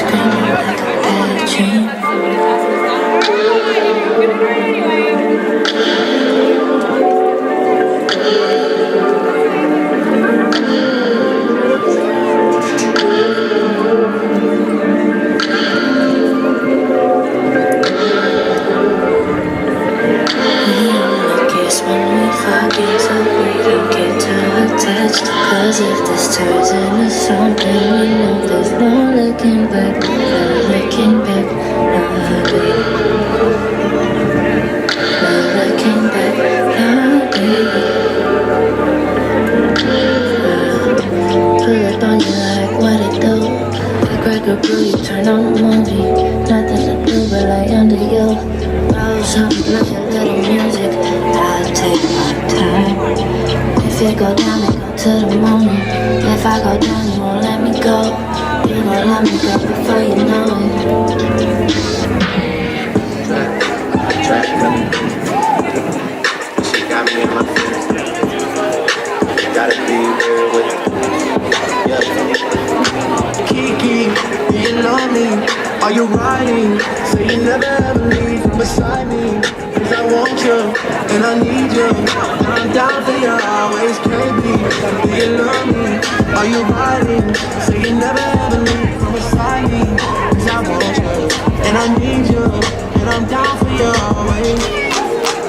screaming like a bad dream. So we don't get too attached. Cause if this turns into something, we know there's no looking back. No looking back, no baby. No looking back, no baby. Pull up on you like what it do. Like record blue, you turn on the movie. Nothing to do but lay under you. Rose up like a little music. I'll take my time. If it go down, it go to the morning. If I go down, you won't let me go. You gon' let me go before you know it. Track coming. She got me in my feelings. Gotta be real with it. Yeah. Kiki, do you love me? Are you riding? Say you never ever leave from beside me. Cause I want you, and I need you. And I'm down for you always, KB. Do you love me? Are you riding? Say you never ever leave from beside me. Cause I want you, and I need you. And I'm down for you always.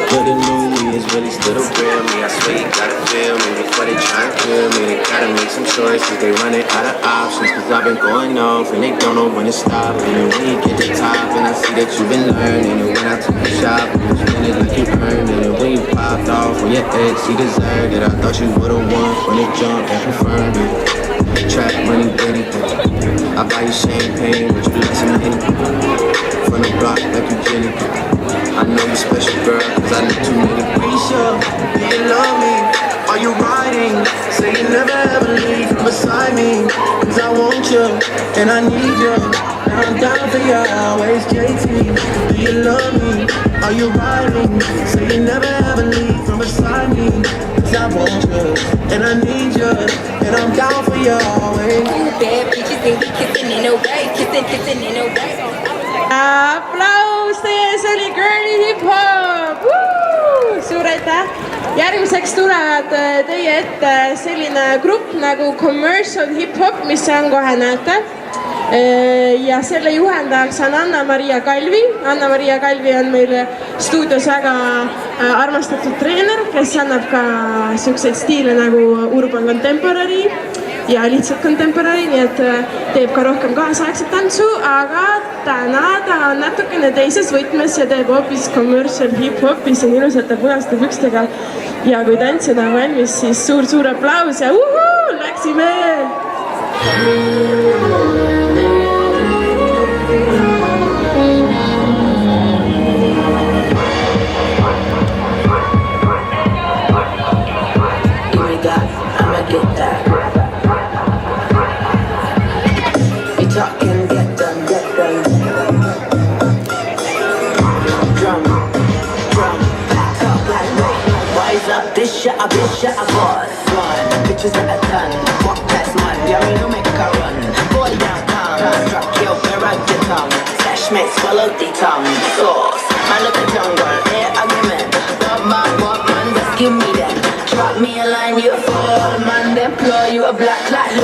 But the new me is really still the real me. I swear you gotta feel me before they try and kill me. They gotta make some choices, they running out of options. Cause I've been going off and they don't know when to stop. And when you get to the top and I see that you've been learning. And when I took you shopping, you spend it like you earned it. And when you popped off on your ex, he deserved it. I thought you would've won when they jumped and confirmed it. Trap money, anything. I buy you champagne, but you listen to anything. From the block like you Jenny. I know you special, girl, cause I know too many. Risha, do you love me? Are you riding? Say you never ever leave from beside me. Cause I want you, and I need you. And I'm down for you always, JT. Do you love me? Are you riding? Say you never ever leave from beside me. Cause I want you, and I need you. And I'm down for you always. Bad bitches, they be kissing in a way. Kissing in a way. Aplaus teie ees oli Girly Hip Hop! Suur aitäh! Järgmiseks tulevad teie ette selline grupp nagu Commercial Hip Hop, mis on kohe näete. Ja selle juhendajaks on Anna-Maria Kalvi. Anna-Maria Kalvi on meil stuudios väga armastatud treener, kes annab ka selliseid stiile nagu Urban Contemporary ja lihtsalt Contemporary, nii et teeb ka rohkem kaasaegset tantsu, aga täna ta on natukene teises võtmes ja teeb hoopis Commercial Hip Hopi, see on ilusate punaste pükstega. Ja kui tantsida on valmis, siis suur aplaus ja läksime! Bitch, I bought one. Bitches at a ton. Walk past man. Yeah, me no make a run. Boy downtown. Struck your where I get tongue. Slash mate, swallow the tongue. Sauce. Man of the jungle. Air argument. What man, just give me that. Drop me a line, you fall. Man, deploy you a black light.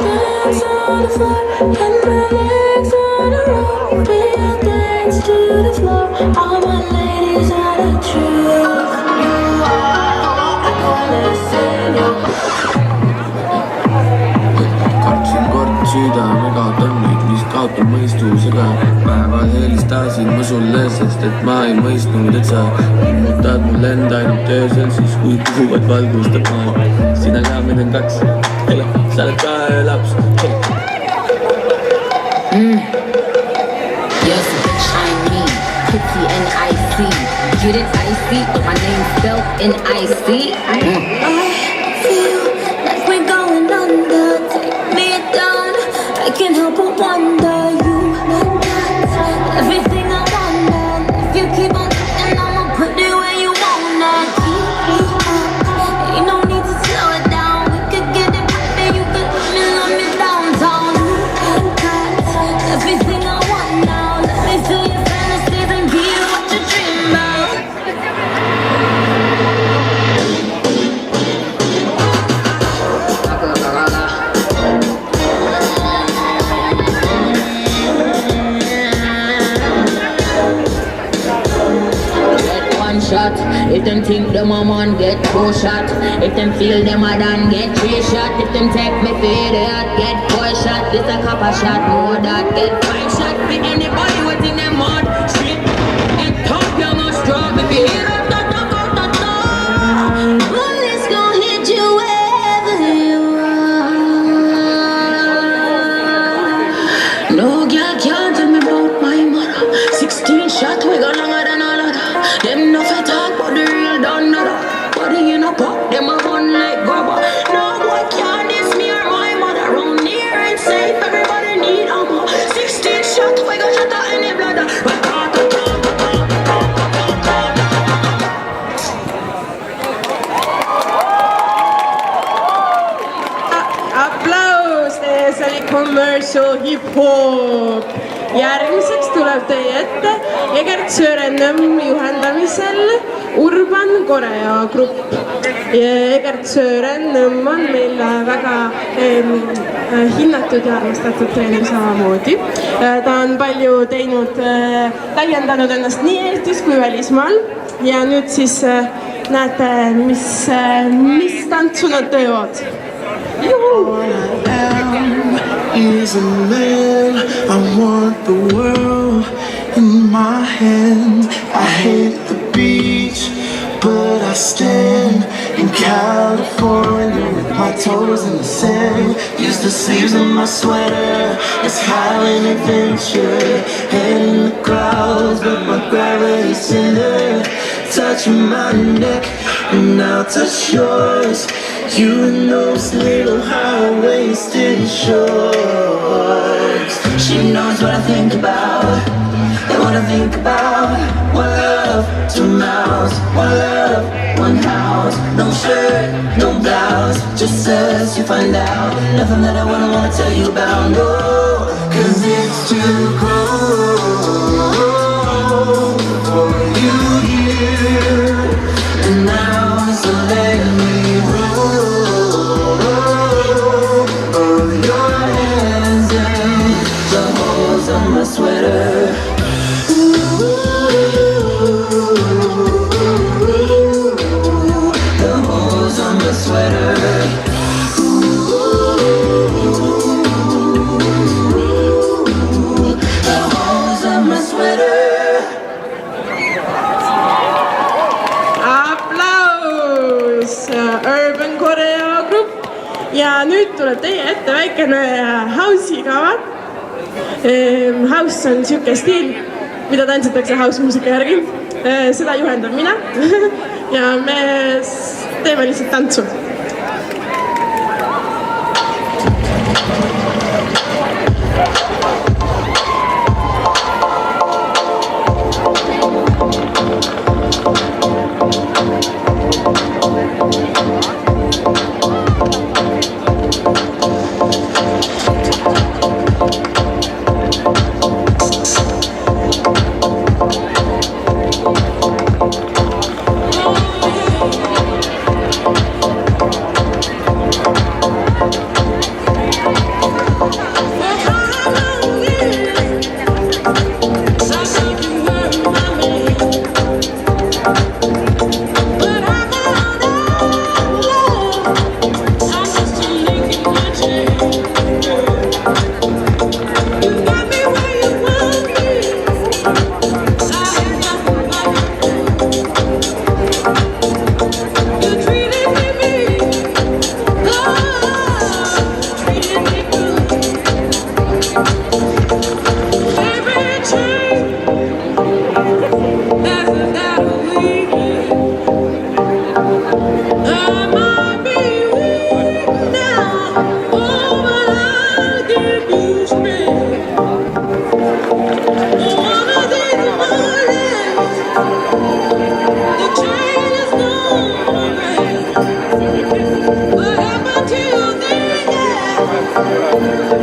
Dance on the floor. And my legs on the road. We dance to the floor. All my ladies are the truth. Kartsin kord südamega tonnid, mis kaotab mõistusega. Päeval helistasin ma sulle, sest et ma ei mõistnud, et sa muutad mu lend ainult öösel, siis kui kuhuvad valgustab maailma. Sina ka meid on kaks, hele, sa oled ka öölaps. Yes, bitch, I mean, Kitty N-I-C. Get it icy, but my name's spelled N-I-C. I feel like we're going under. Take me down. I can't help but wonder. You got everything I want. If you keep on talking, I'ma put it where you wanna. Keep me up. Ain't no need to slow it down. We could get it poppin'. You could love me downtown. You got shot. If them think them a man get 2 shot. If them feel them a done get 3 shot. If them take me for idiot get 4 shot. This a copper shot, more that get 5 shot. For anybody within them mud street. And top you must drop if you hear up da da da da da. Bullets gon' hit you wherever you are. No girl can't tell me about my mother. 16 shot we go longer than all other. Them no fit talk but the real done nada. Body in a pop, them a run like grabber. No boy can't diss me or my mother. Round near and safe, everybody need ammo. 16 shot we go shut out any bladder. Applaus, see oli Commercial hip-hop. Järgmiseks tuleb teie ette Egert Sörennõmm juhendamisel Urban Koreo grupp. Egert Sörennõmm on meil väga hinnatud ja armastatud treener samamoodi. Ta on palju teinud, täiendanud ennast nii Eestis kui välismaal ja nüüd siis näete, mis tantsu nad teevad. Is a man, I want the world in my hand. I hate the beach, but I stand in California with my toes in the sand. Use the sleeves of my sweater, it's highland adventure. Head in the clouds, but my gravity's center. Touching my neck, and I'll touch yours. You and those little high-waisted shorts. She knows what I think about, and what I think about. One love, 2 mouths. One love, 1 house. No shirt, no blouse, just us, you find out. Nothing that I wanna tell you about, no. Cause it's too cold for you here. And now so let me sweater. The holes on the sweater. The holes on my sweater. Applaus Urban Koreo grupp. Ja nüüd tuleb teie ette väikene house'i kava. House on siuke stiil, mida tantsitakse house muusika järgi. Seda juhendab mina ja me teeme lihtsalt tantsu.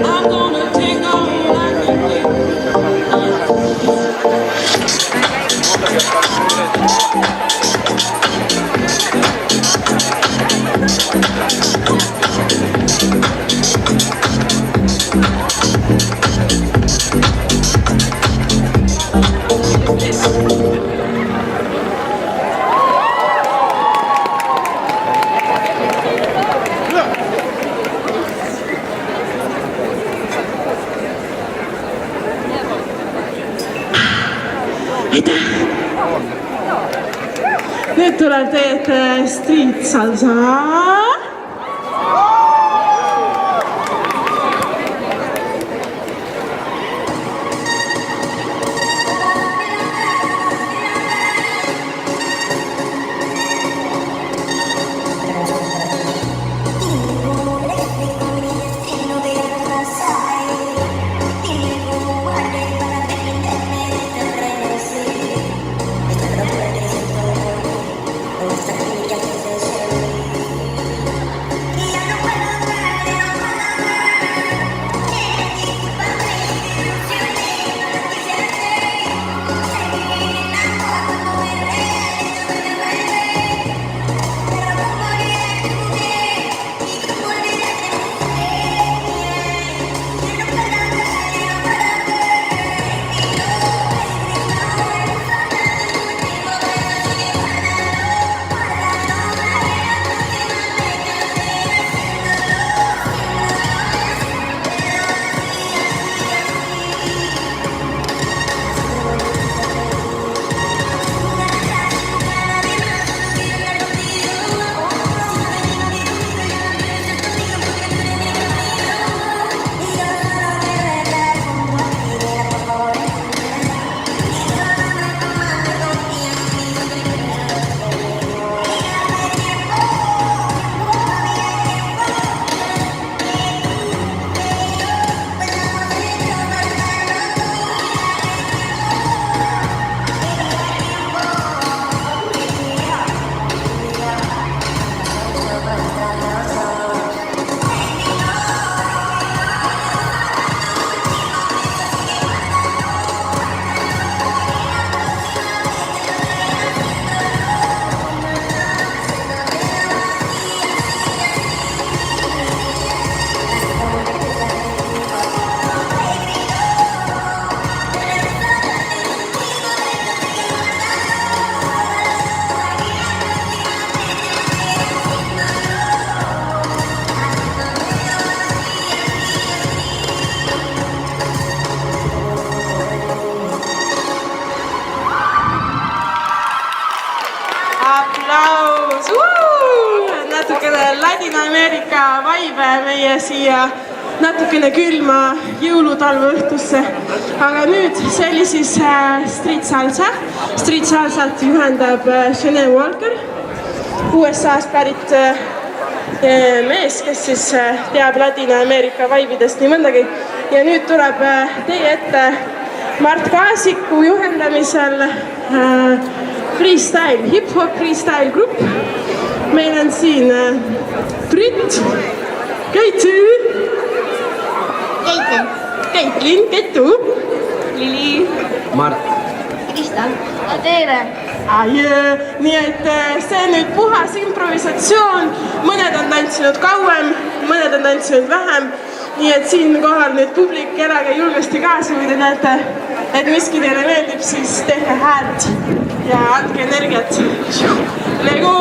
I'm gonna take on like Nüüd tuleb teie ette Street Salsa. Aplaus! Natukene Ladina-Ameerika vibe meie siia natukene külma jõulutalve õhtusse. Aga nüüd see oli siis Street Salsa. Street Salsat juhendab Shanae Walker, USA-st pärit mees, kes siis teab Ladina-Ameerika vibeidest nii mõndagi. Ja nüüd tuleb teie ette Mart Kaasiku juhendamisel freestyle, hip-hop freestyle grupp. Meil on siin Brit, Keiti, Keitlin, Keitu, Lili, Mart, Krista, tere! Nii et see nüüd puhas improvisatsioon. Mõned on tantsinud kauem, mõned on tantsinud vähem. Nii et siin kohal nüüd publik elage julgesti kaasa, kui te näete, et miski teile meeldib, siis tehke häält ja andke energiat. Lego!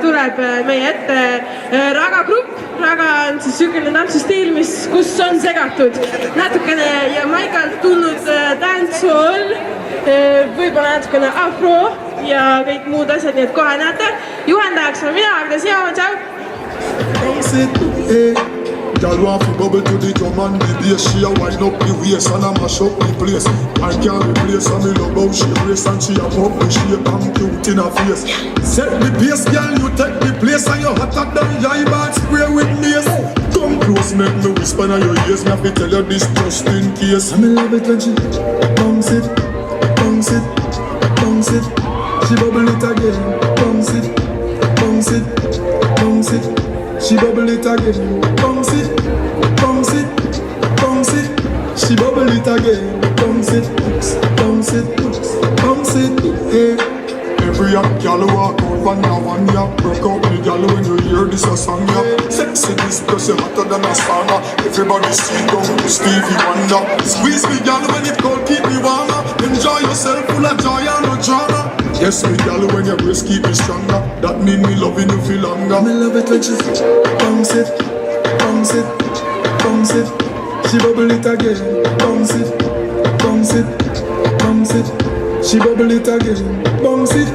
tuleb meie ette Raga grupp. Raga on siis niisugune tantsustiil, kus on segatud natukene Jamaikalt tulnud dancehall, võib-olla natukene afro ja kõik muud asjad, nii et kohe näete. Juhendajaks olen mina, Agnes Jaaman, tšau! Girl want to bubble to the drum and the bass. She a wind up the waist and a mash up the place. I can't replace her, me love how she race and she a pop the shape and cute in her face. Set the pace, girl, you take the place and you hotter than Yard spray with mace. Come close, make me whisper in your ears. Me have to tell you this just in case. I me love it when she bounce it, bounce it, bounce it. She bubble it again, bounce it, bounce it, bounce it. She bubble it again, bounce it, bounce it, bounce it. She bubble it again, bounce it, bounce it, bounce it, hey. Every young gal walk out one now one ya. Broke out the gal when you hear this a song ya. Sexy this plus you hotter than a sauna. Everybody see down to Stevie Wonder. Squeeze me gal when it cold, keep me warmer. Enjoy yourself full of joy and no drama. Yes, me gal when your breast keep me stronger. That mean me loving you feel longer. Me love it when she bounce it, bounce it, bounce it. She bubble it again, bounce it, bounce it, bounce it. She bubble it again, bounce it,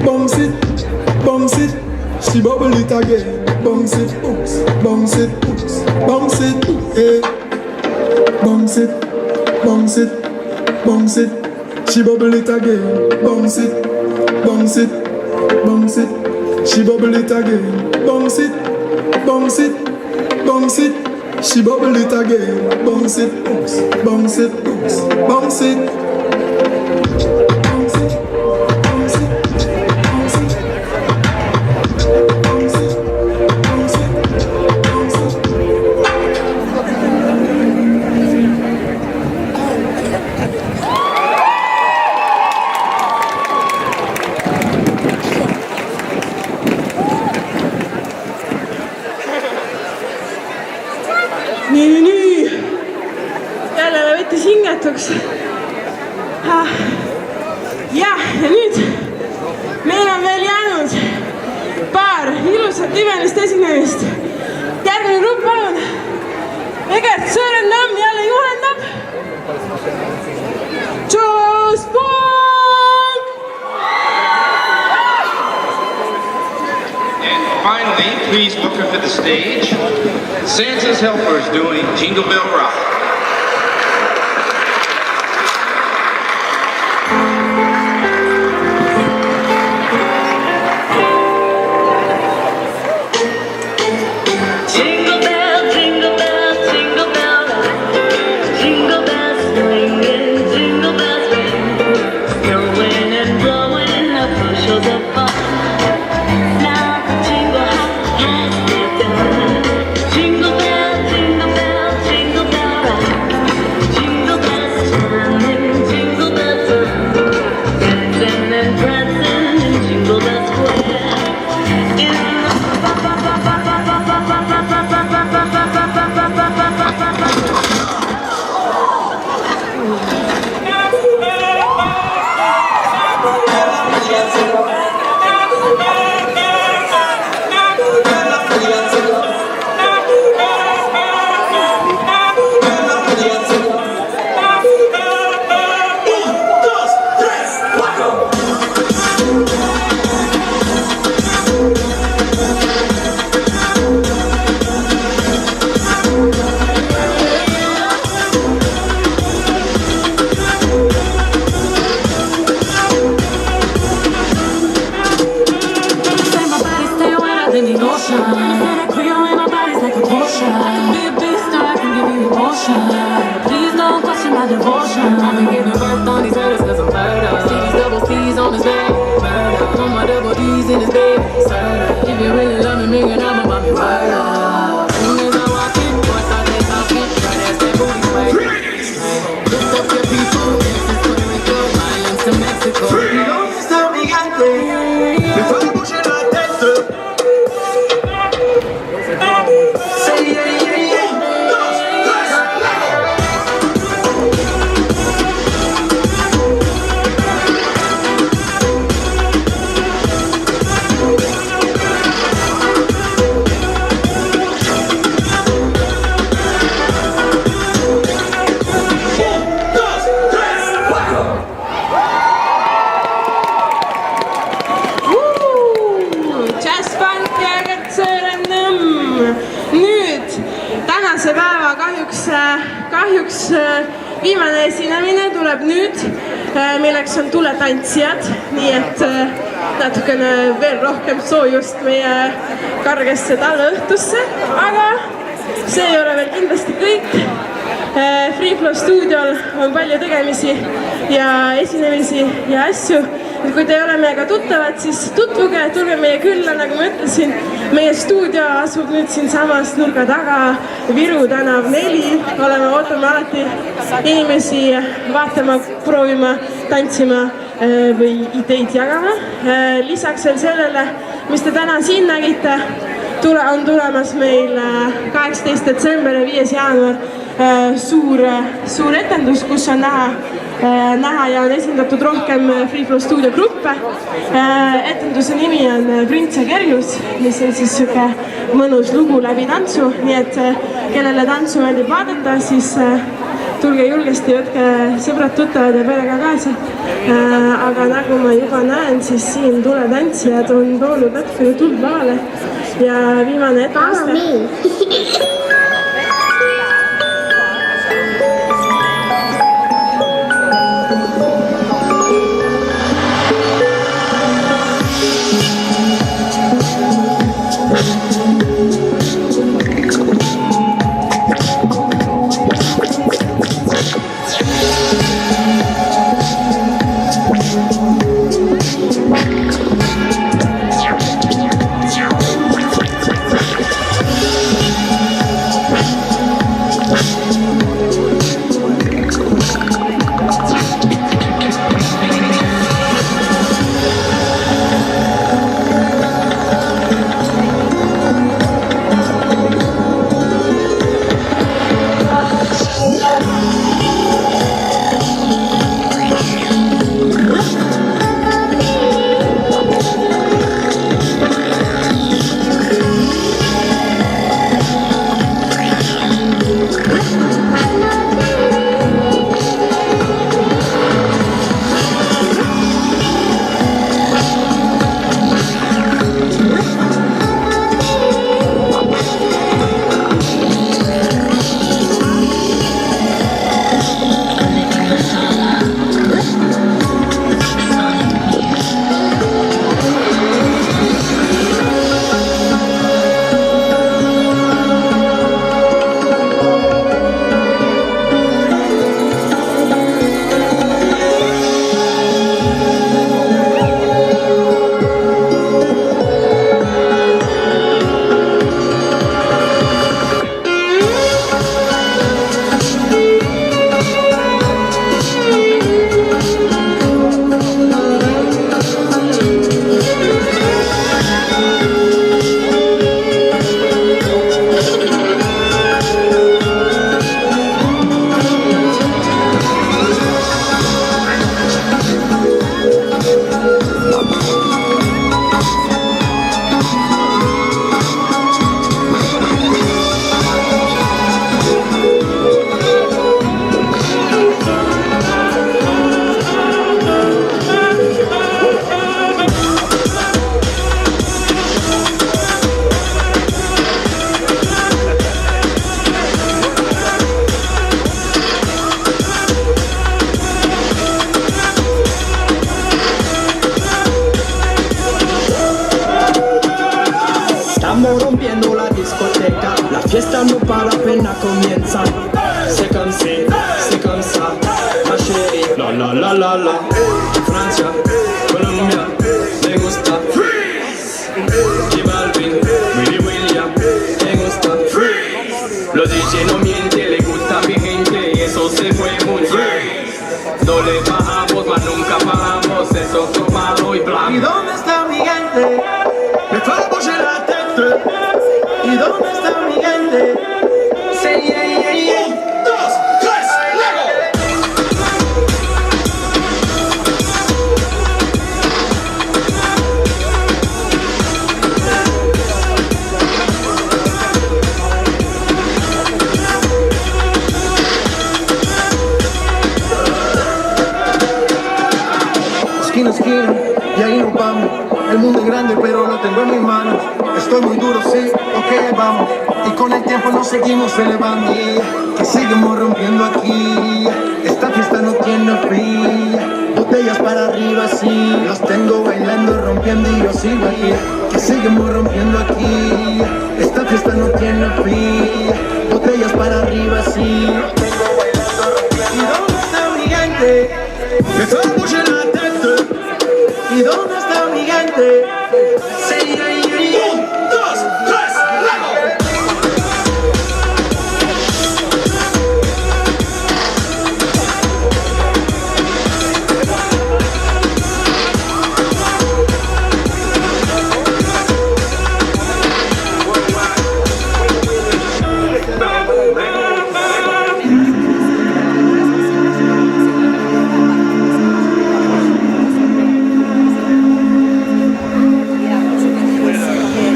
bounce it, bounce it. She bubble it again, bounce it, bounce it, bounce it, hey. Bounce it, bounce it, bounce it. She bubble it again, bounce it, bounce it, bounce it. She bubble it again, bounce it, bounce it, bounce it. She bubble it again, bounce it, bounce it, bounce it. nii, jälle võttis hingetuks. Jah, ja nüüd meil on veel jäänud paar ilusat imelist esinemist. Järgmine grupp, palun. Egert Sõõrendamm jälle juhendab. Just Punk! And finally, please welcome to the stage Santa's Helpers doing Jingle Bell Rock. Jingle bell, jingle bell, jingle bell rock. Jingle bells ringing, jingle bells ring. Snowing and blowing up bushels of fun. Now the jingle hop has begun. Jingle bell, jingle bell, jingle bell rock. Jingle bells chiming, jingle bells time. Dancing and prancing in Jingle Bell Square. In please don't question my devotion. I've been giving birth on these hurdles cause I'm murder. See these double C's on his bed, murder. Put my double D's in his bed, murder. If you really love me, make an album about me, murder. As soon as I walk in, boys start they talking, right as that booty sway. Lift up your people, this is Puerto Rico, violence to Mexico. Just Punk ja Egert Sõõrendamm. Nüüd tänase päeva kahjuks viimane esinemine tuleb nüüd, milleks on tuletantsijad, nii et natukene veel rohkem soojust meie kargesse talveõhtusse, aga see ei ole veel kindlasti kõik. Free Flow stuudiol on palju tegemisi ja esinemisi ja asju. Kui te ei ole meiega tuttavad, siis tutvuge, tulge meie külla, nagu ma ütlesin. Meie stuudio asub nüüd siin samas nurga taga, Viru tänav 4. Ootame alati inimesi vaatama, proovima, tantsima või ideid jagama. Lisaks veel sellele, mis te täna siin nägite, on tulemas meil 18. detsember ja 5. jaanuar suur etendus, kus on näha ja on esindatud rohkem Free Flow stuudio gruppe. Etenduse nimi on Prints ja kerjus, mis on siis siuke mõnus lugu läbi tantsu, nii et kellele tantsu meeldib vaadata, siis tulge julgesti, võtke sõbrad, tuttavad ja perega kaasa. Aga nagu ma juba näen, siis siin tuletantsijad on toonud natukene tuld maale ja viimane etteaste. fiesta no para, apenas comienza. C'est comme ça, ma chérie. La la la la la. Francia, Colombia, me gusta. Freeze. J Balvin, Willy William, me gusta. Freeze. Los DJ no mienten, le gusta a mi gente y eso se fue muy bien. No le bajamos, mas nunca paramos, eso es tomado y blanco. ¿Y dónde está mi gente? Me fue a bouger la tête. ¿Y dónde está mi gente? Say yeah, yeah, yeah. 1, 2, 3, Lego. Esquina a esquina, y ahí nos vamos. El mundo es grande, pero lo tengo en mis manos. Estoy muy duro, sí, ok, vamos. Y con el tiempo nos seguimos elevando. Que seguimos rompiendo aquí. Esta fiesta no tiene fin. Botellas para arriba, sí. Los tengo bailando, rompiendo y yo sigo aquí. Que seguimos rompiendo aquí. Esta fiesta no tiene fin. Botellas para arriba, sí. Los tengo bailando, rompiendo. ¿Y dónde está mi gente? Que solo bouge la tête. ¿Y dónde está mi gente? Sí, un, dos, tres, luego.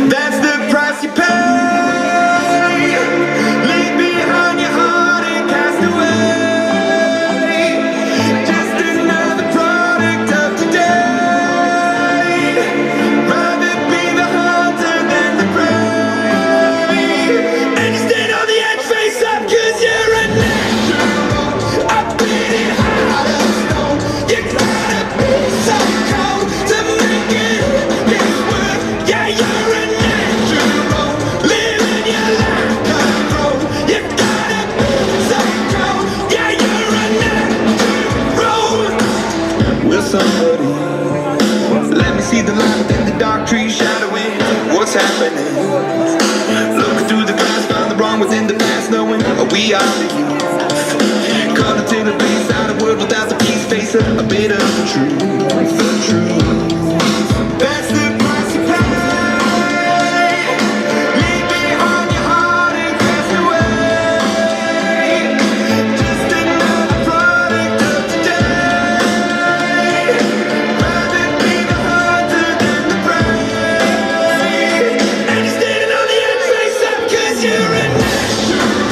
That's the price you pay. Leave behind your heart and cast away. Just another product of today. Rather be the hunter than the prey. And you stand on the edge, face up, 'cause you're a natural. I beat it hard as stone. You gotta be so cold to make it in this world. Yeah, you're a natural. Living your life control. You gotta be so cold. Yeah, you're a natural. Will somebody let me see the light within the dark trees shadowing what's happening? Looking through the glass, find the wrong within the past, knowing we are the youth. Caught until the peace out of world without the peace, facing a bit of the truth. The truth. That's the price you pay. Leave behind your heart and cast away. Just another product of today. Rather be the hunter than the prey. And you're standing on the edge, face up, 'cause you're a natural.